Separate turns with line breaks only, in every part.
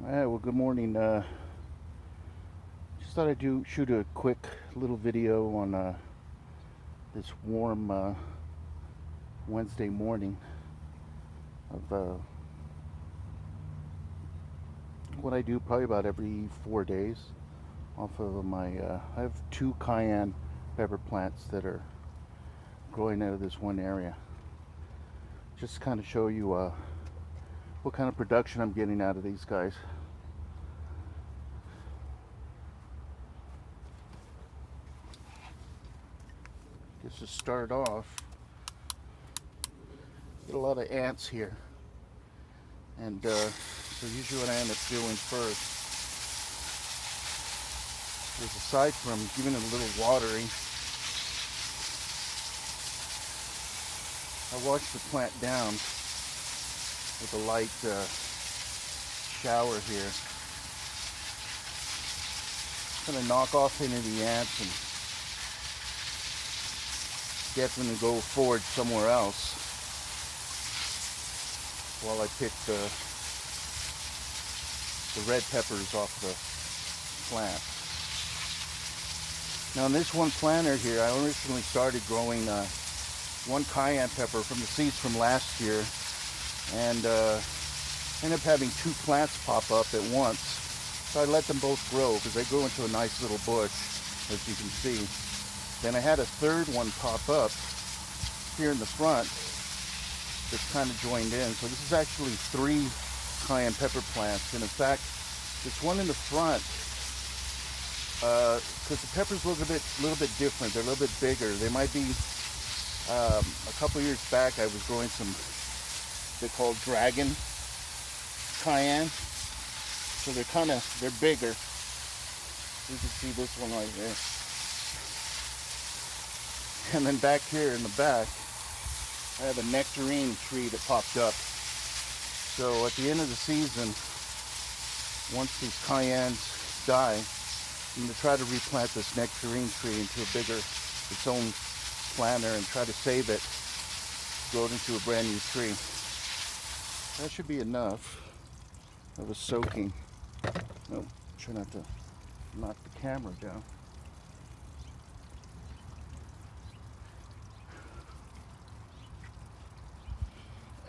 Alright, well, good morning. Just thought I'd shoot a quick little video on this warm Wednesday morning of what I do probably about every 4 days off of I have two cayenne pepper plants that are growing out of this one area. Just to kind of show you what kind of production I'm getting out of these guys. Just to start off, get a lot of ants here, and so usually what I end up doing first is, aside from giving it a little watering, I wash the plant down with a light shower here. Kind of knock off any of the ants and get them to go forward somewhere else while I pick the red peppers off the plant. Now in this one planter here, I originally started growing one cayenne pepper from the seeds from last year, and ended up having two plants pop up at once. So I let them both grow because they grow into a nice little bush, as you can see. Then I had a third one pop up here in the front that's kind of joined in. So this is actually three cayenne pepper plants. And in fact, this one in the front, because the peppers look a little bit different. They're a little bit bigger. They might be, a couple years back I was growing some, they're called dragon cayenne. So they're bigger. You can see this one right there. And then back here in the back, I have a nectarine tree that popped up. So at the end of the season, once these cayennes die, I'm going to try to replant this nectarine tree into its own planter, and try to save it, grow it into a brand new tree. That should be enough of a soaking. Oh, try not to knock the camera down.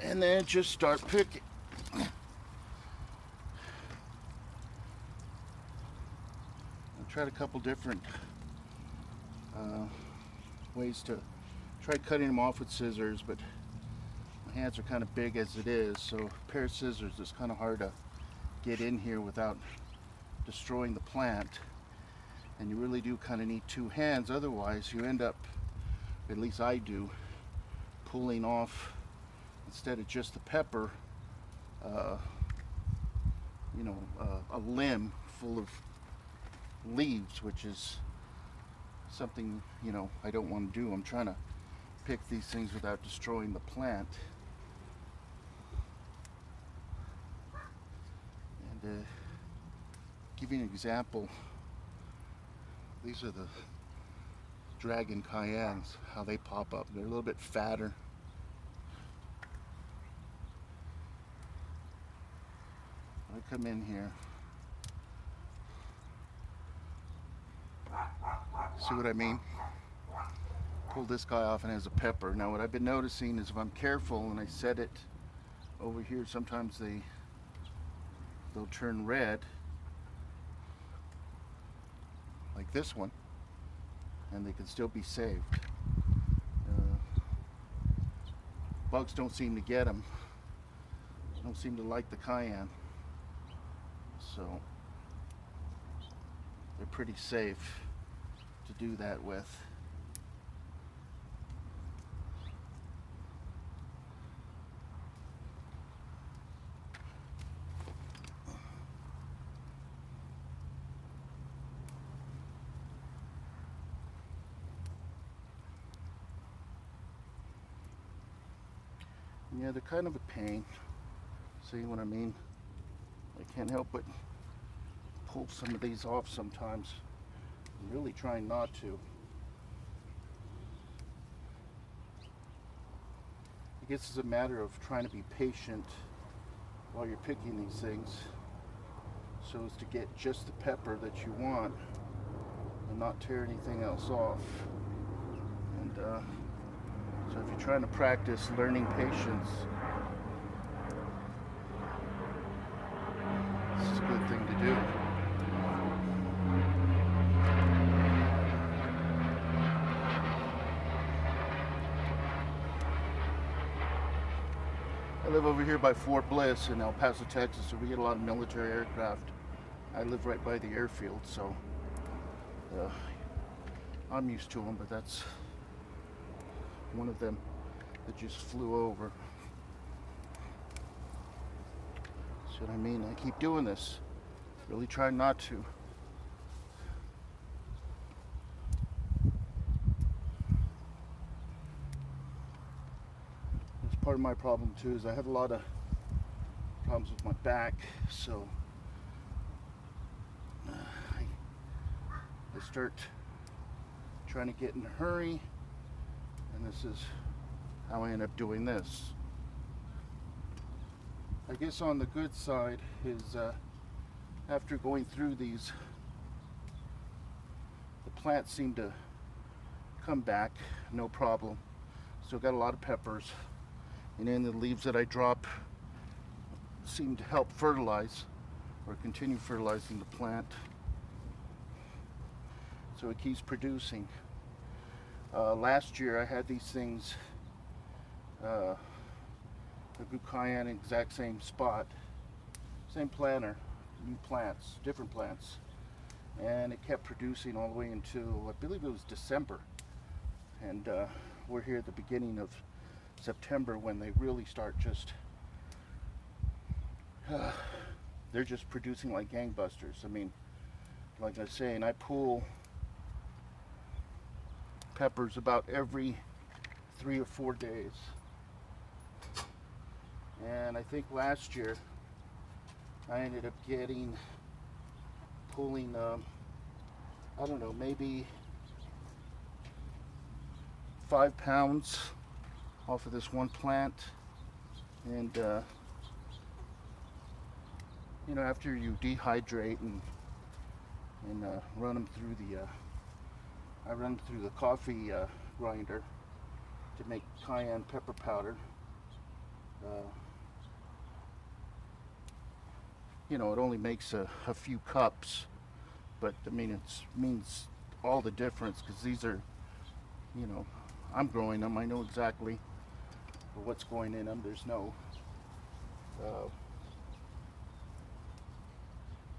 And then just start picking. I tried a couple different ways to try cutting them off with scissors, but my hands are kind of big as it is, so a pair of scissors is kind of hard to get in here without destroying the plant. And you really do kind of need two hands, otherwise you end up, at least I do, pulling off, instead of just the pepper, a limb full of leaves, which is something, I don't want to do. I'm trying to pick these things without destroying the plant. And give you an example, these are the dragon cayennes, how they pop up. They're a little bit fatter. I come in here, see what I mean? Pull this guy off and it has a pepper. Now what I've been noticing is, if I'm careful and I set it over here, sometimes they'll turn red, like this one, and they can still be saved. Bugs don't seem to get them. Don't seem to like the cayenne, so they're pretty safe to do that with. Yeah, they're kind of a pain. See what I mean? I can't help but pull some of these off sometimes. I'm really trying not to. I guess it's a matter of trying to be patient while you're picking these things. so as to get just the pepper that you want and not tear anything else off. And so if you're trying to practice learning patience, this is a good thing to do. I live over here by Fort Bliss in El Paso, Texas, so we get a lot of military aircraft. I live right by the airfield, so I'm used to them, but that's one of them that just flew over. See what I mean? I keep doing this. Really try not to. That's part of my problem too, is I have a lot of problems with my back, so I start trying to get in a hurry, and this is how I end up doing this. I guess on the good side is after going through these, the plants seem to come back, no problem. Still got a lot of peppers, and then the leaves that I drop seem to help fertilize or continue fertilizing the plant, so it keeps producing. Last year I had these things, I grew cayenne in the exact same spot, same planter, new plants, different plants, and it kept producing all the way until I believe it was December, and we're here at the beginning of September when they really start just they're just producing like gangbusters. I mean, like I was saying, I pull peppers about every 3 or 4 days, and I think last year I ended up pulling I don't know, maybe 5 pounds off of this one plant. And you know, after you dehydrate and run them through I run them through the coffee grinder to make cayenne pepper powder. You know, it only makes a few cups, but I mean, it means all the difference, because these are, you know, I'm growing them. I know exactly what's going in them. There's no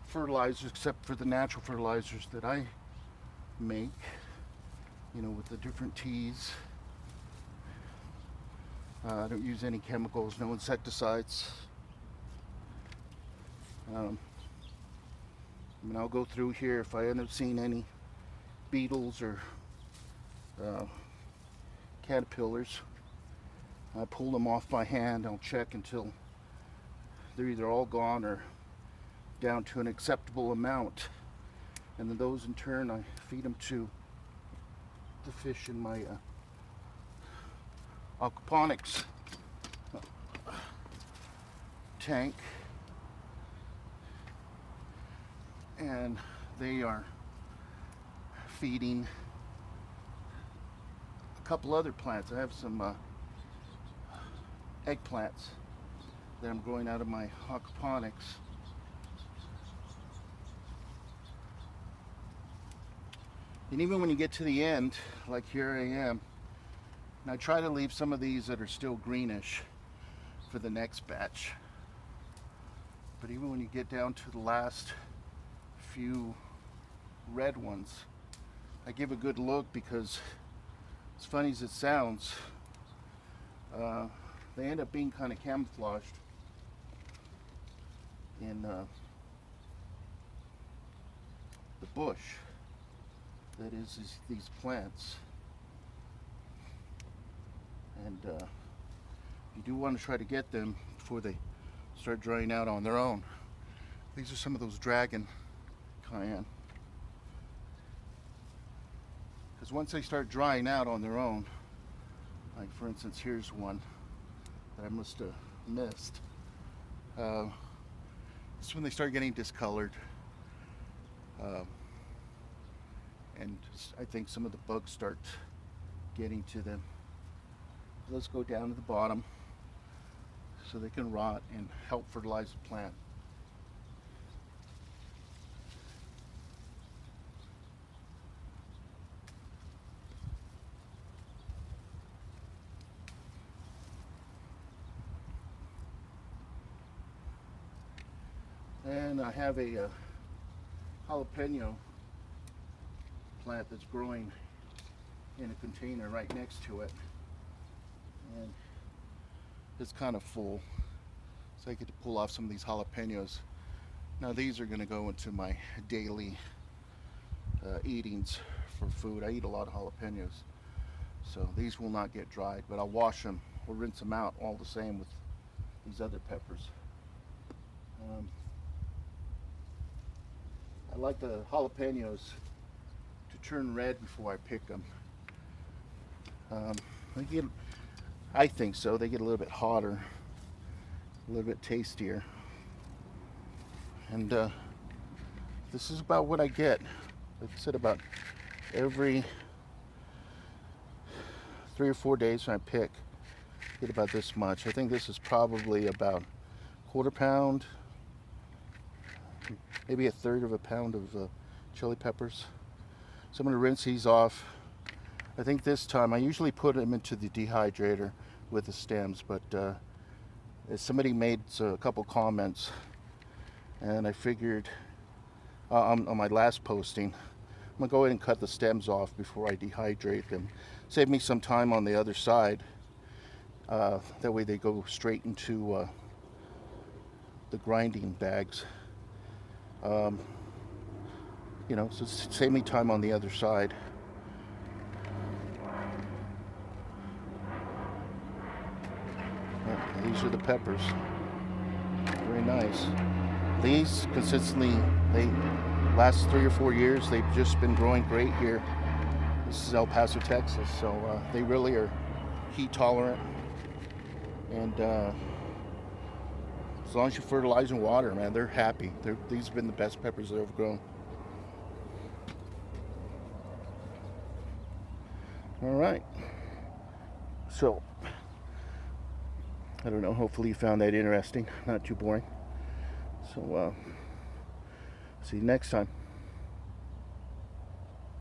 fertilizers except for the natural fertilizers that I make, you know, with the different teas. I don't use any chemicals, no insecticides. I mean, I'll go through here if I end up seeing any beetles or caterpillars. I pull them off by hand. I'll check until they're either all gone or down to an acceptable amount, and then those in turn I feed them to the fish in my aquaponics tank, and they are feeding a couple other plants. I have some eggplants that I'm growing out of my aquaponics. And even when you get to the end, like here I am, and I try to leave some of these that are still greenish for the next batch. But even when you get down to the last few red ones, I give a good look, because as funny as it sounds, they end up being kind of camouflaged in the bush that is these plants. And you do want to try to get them before they start drying out on their own. These are some of those dragon cayenne, because once they start drying out on their own, like for instance, here's one that I must have missed. It's when they start getting discolored. Um, and I think some of the bugs start getting to them. Let's go down to the bottom so they can rot and help fertilize the plant. And I have a jalapeno plant that's growing in a container right next to it, and it's kind of full, so I get to pull off some of these jalapenos. Now these are going to go into my daily eatings for food. I eat a lot of jalapenos, so these will not get dried, but I'll wash them or rinse them out all the same with these other peppers. I like the jalapenos to turn red before I pick them. I think so. They get a little bit hotter, a little bit tastier. And this is about what I get. Like I said, about every 3 or 4 days when I pick, I get about this much. I think this is probably about 1/4 pound, maybe 1/3 of a pound of chili peppers. So I'm going to rinse these off. I think this time, I usually put them into the dehydrator with the stems, but somebody made a couple comments, and I figured on my last posting, I'm going to go ahead and cut the stems off before I dehydrate them. Save me some time on the other side. That way they go straight into the grinding bags. You know, so save me time on the other side. These are the peppers. Very nice. These consistently, they last 3 or 4 years, they've just been growing great here. This is El Paso, Texas, so they really are heat tolerant. And as long as you fertilize and water, man, they're happy. These have been the best peppers I've ever grown. All right. So, I don't know, hopefully you found that interesting, not too boring. So, see you next time.